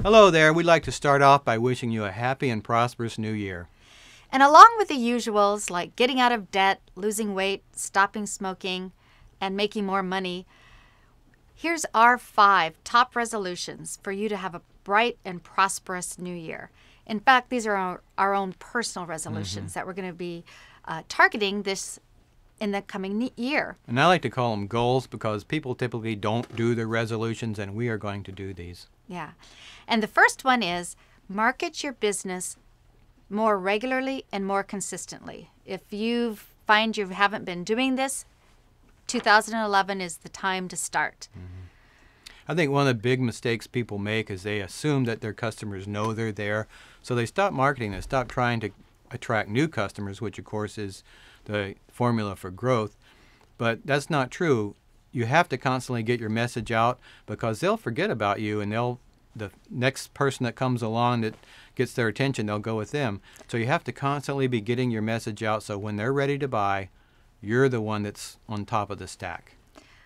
Hello there. We'd like to start off by wishing you a happy and prosperous new year. And along with the usuals like getting out of debt, losing weight, stopping smoking, and making more money, here's our 5 top resolutions for you to have a bright and prosperous new year. In fact, these are our own personal resolutions that we're going to be targeting this in the coming year. And I like to call them goals because people typically don't do their resolutions, and we are going to do these. Yeah. And the first one is market your business more regularly and more consistently. If you find you haven't been doing this, 2011 is the time to start. I think one of the big mistakes people make is they assume that their customers know they're there, so they stop marketing. They stop trying to attract new customers, which of course is the formula for growth. But that's not true. You have to constantly get your message out because they'll forget about you, and the next person that comes along that gets their attention, they'll go with them. So you have to constantly be getting your message out so when they're ready to buy, you're the one that's on top of the stack.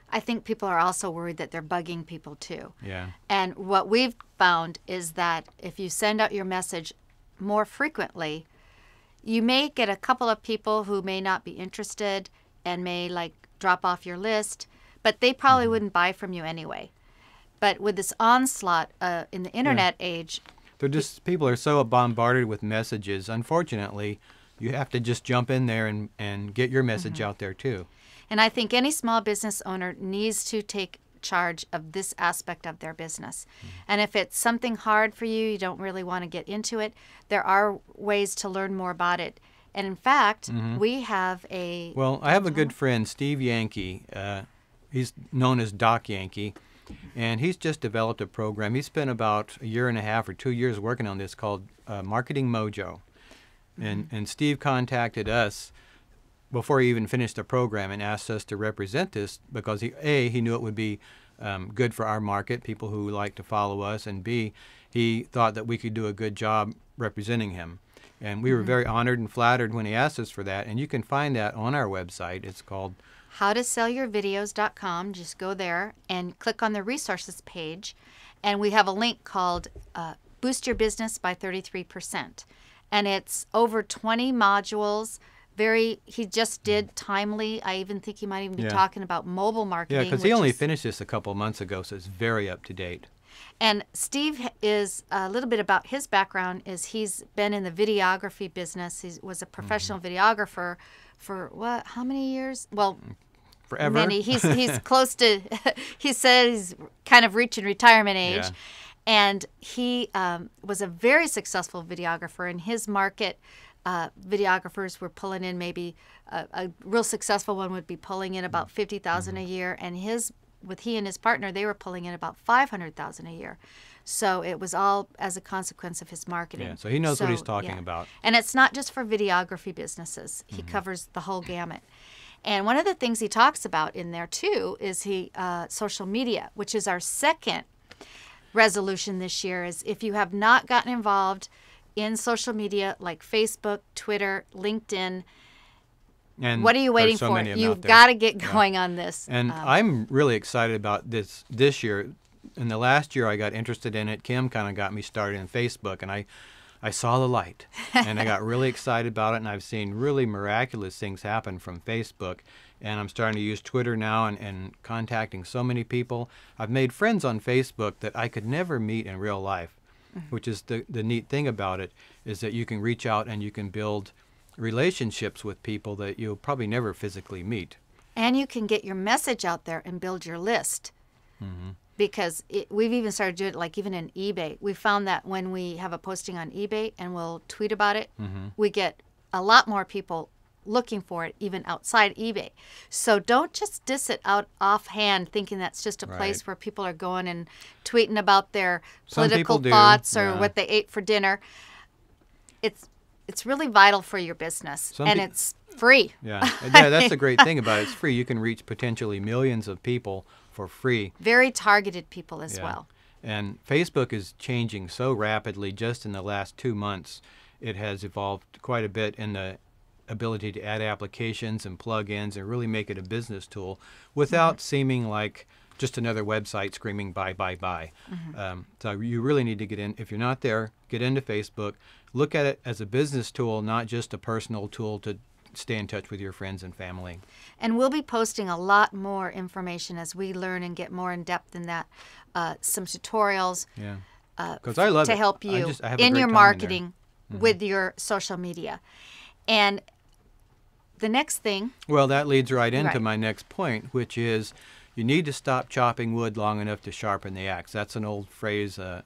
I think people are also worried that they're bugging people too. Yeah. And what we've found is that if you send out your message more frequently, you may get a couple of people who may not be interested and may drop off your list, but they probably wouldn't buy from you anyway. But with this onslaught in the internet age, People are so bombarded with messages. Unfortunately, you have to just jump in there and get your message out there too. and I think any small business owner needs to take charge of this aspect of their business. And if it's something hard for you, you don't really want to get into it, there are ways to learn more about it. And in fact, we have a... Well, I have a good friend, Steve Yankee. He's known as Doc Yankee, and he's just developed a program. He spent about a year and a half or 2 years working on this called Marketing Mojo. And Steve contacted us before he even finished the program and asked us to represent this because he knew it would be good for our market, people who like to follow us, and B, he thought that we could do a good job representing him. And we were very honored and flattered when he asked us for that. And you can find that on our website. It's called howtosellyourvideos.com. Just go there and click on the resources page. And we have a link called Boost Your Business by 33%. And it's over 20 modules. He just did timely. I even think he might even be talking about mobile marketing. Yeah, because he only finished this a couple months ago, so it's very up to date. And Steve is a little bit about his background is he's been in the videography business. He was a professional videographer for how many years? Well, forever. Many. He's close to. He said he's kind of reaching retirement age, and he was a very successful videographer in his market. Videographers were pulling in maybe a real successful one would be pulling in about $50,000 a year, and he and his partner, they were pulling in about $500,000 a year. So it was all as a consequence of his marketing. Yeah, so he knows what he's talking about. And it's not just for videography businesses. He covers the whole gamut. And one of the things he talks about in there too is social media, which is our second resolution this year. Is if you have not gotten involved in social media like Facebook, Twitter, LinkedIn, and what are you waiting for? You've got to get going on this. And I'm really excited about this year. In the last year, I got interested in it. Kim kind of got me started in Facebook, and I saw the light, and I got really excited about it, and I've seen really miraculous things happen from Facebook. And I'm starting to use Twitter now and contacting so many people. I've made friends on Facebook that I could never meet in real life, which is the neat thing about it, is that you can reach out and you can build relationships with people that you'll probably never physically meet. And you can get your message out there and build your list. Because we've even started doing it even in eBay. We found that when we have a posting on eBay and we'll tweet about it, we get a lot more people looking for it even outside eBay. So don't just diss it out offhand thinking that's just a place where people are going and tweeting about their political thoughts or what they ate for dinner. It's really vital for your business, it's free. Yeah, that's the great thing about it. It's free. You can reach potentially millions of people for free. Very targeted people as well. And Facebook is changing so rapidly just in the last 2 months. It has evolved quite a bit in the ability to add applications and plugins and really make it a business tool without seeming like just another website screaming buy, buy, buy. So you really need to get in. If you're not there, get into Facebook. Look at it as a business tool, not just a personal tool to stay in touch with your friends and family. And we'll be posting a lot more information as we learn and get more in depth in that. Some tutorials. Yeah. Because I love to it. help you I have a in great your time marketing there. with your social media. And the next thing. Well, that leads right into Right. my next point, which is you need to stop chopping wood long enough to sharpen the axe. That's an old phrase a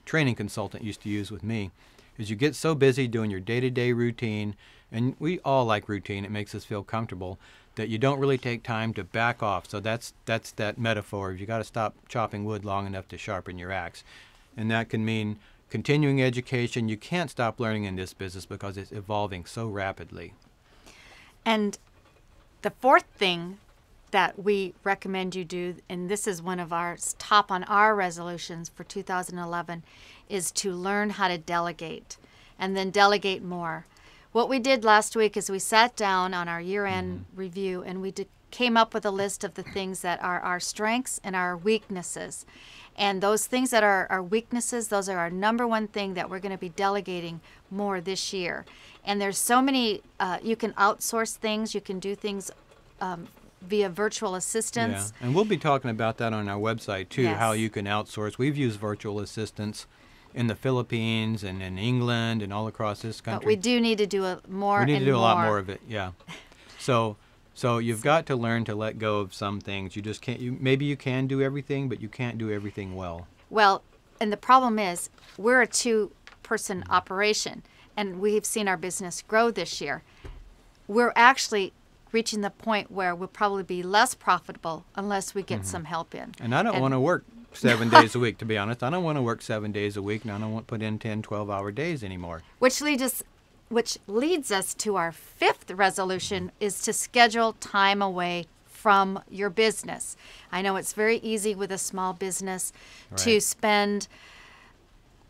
training consultant used to use with me. Is you get so busy doing your day-to-day routine, and we all like routine. It makes us feel comfortable, that you don't really take time to back off. So that's that metaphor. You got to stop chopping wood long enough to sharpen your axe. And that can mean continuing education. You can't stop learning in this business because it's evolving so rapidly. And the fourth thing that we recommend you do, and this is one of our top on our resolutions for 2011, is to learn how to delegate and then delegate more. What we did last week is we sat down on our year-end review and we came up with a list of the things that are our strengths and our weaknesses. And those things that are our weaknesses, those are our number one thing that we're going to be delegating more this year. And there's so many, you can outsource things, you can do things via virtual assistants. Yeah, and we'll be talking about that on our website too, Yes. how you can outsource. We've used virtual assistants in the Philippines and in England and all across this country. But we do need to do more We need and to do a lot more more of it, yeah. So you've got to learn to let go of some things. You just can't. Maybe you can do everything, but you can't do everything well. Well, and the problem is we're a two-person operation, and we've seen our business grow this year. We're actually reaching the point where we'll probably be less profitable unless we get some help in. And I don't want to work 7 days a week, to be honest. I don't want to work 7 days a week, and I don't want to put in 10, 12-hour days anymore. Which leads us to our fifth resolution, is to schedule time away from your business. I know it's very easy with a small business to Right. spend,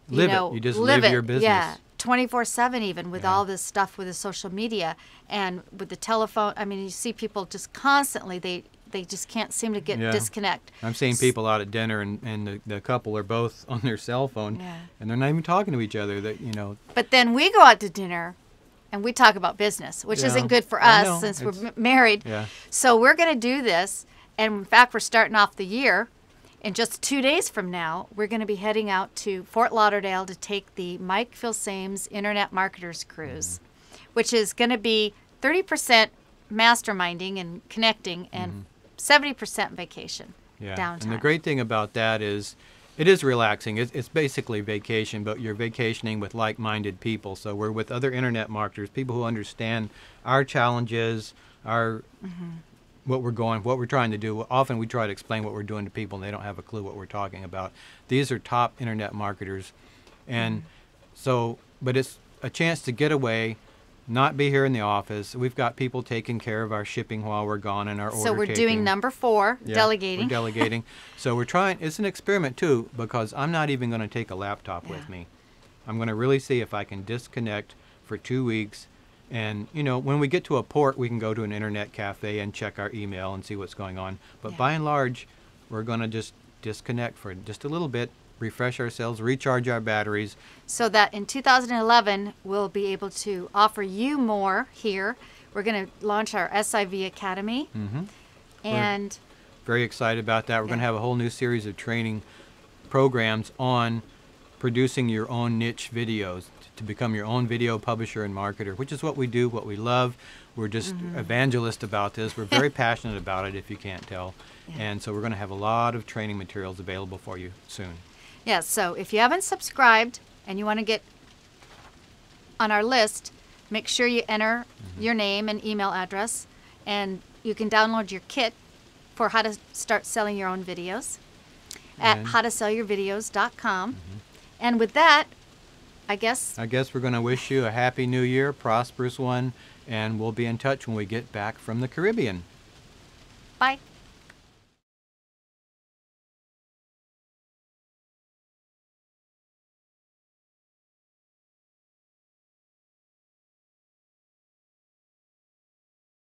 Live know, it. You just live live it, your business. Yeah, 24/7 even with Yeah. all this stuff with the social media and with the telephone. I mean, you see people just constantly, they just can't seem to get Yeah. disconnect. I'm seeing people out at dinner, and the couple are both on their cell phone, Yeah. and they're not even talking to each other. That But then we go out to dinner and we talk about business, which Yeah, isn't good for I us know. since we're It's- married. Yeah. So we're going to do this. And in fact, we're starting off the year. In just 2 days from now, we're going to be heading out to Fort Lauderdale to take the Mike Filsaime's Internet Marketers Cruise, which is going to be 30% masterminding and connecting and 70% vacation Yeah. downtime. And the great thing about that is it is relaxing. It's basically vacation, but you're vacationing with like-minded people. So we're with other internet marketers, people who understand our challenges, our what we're trying to do. Often we try to explain what we're doing to people, and they don't have a clue what we're talking about. These are top internet marketers, and but it's a chance to get away, not be here in the office. We've got people taking care of our shipping while we're gone and our order So we're taking. doing number 4, Yeah, delegating. We're delegating. So we're trying. It's an experiment too, because I'm not even going to take a laptop with me. I'm going to really see if I can disconnect for 2 weeks. And when we get to a port, we can go to an internet cafe and check our email and see what's going on. But Yeah. by and large, we're going to just disconnect for just a little bit, refresh ourselves, recharge our batteries. So that in 2011, we'll be able to offer you more here. We're going to launch our SIV Academy. And Very excited about that. We're going to have a whole new series of training programs on producing your own niche videos to become your own video publisher and marketer, which is what we do, what we love. We're just evangelists about this. We're very passionate about it, if you can't tell. And so we're going to have a lot of training materials available for you soon. yeah, so if you haven't subscribed and you want to get on our list, make sure you enter your name and email address, and you can download your kit for how to start selling your own videos at And- howtosellyourvideos.com. And with that, I guess we're going to wish you a happy new year, prosperous one, and we'll be in touch when we get back from the Caribbean. bye.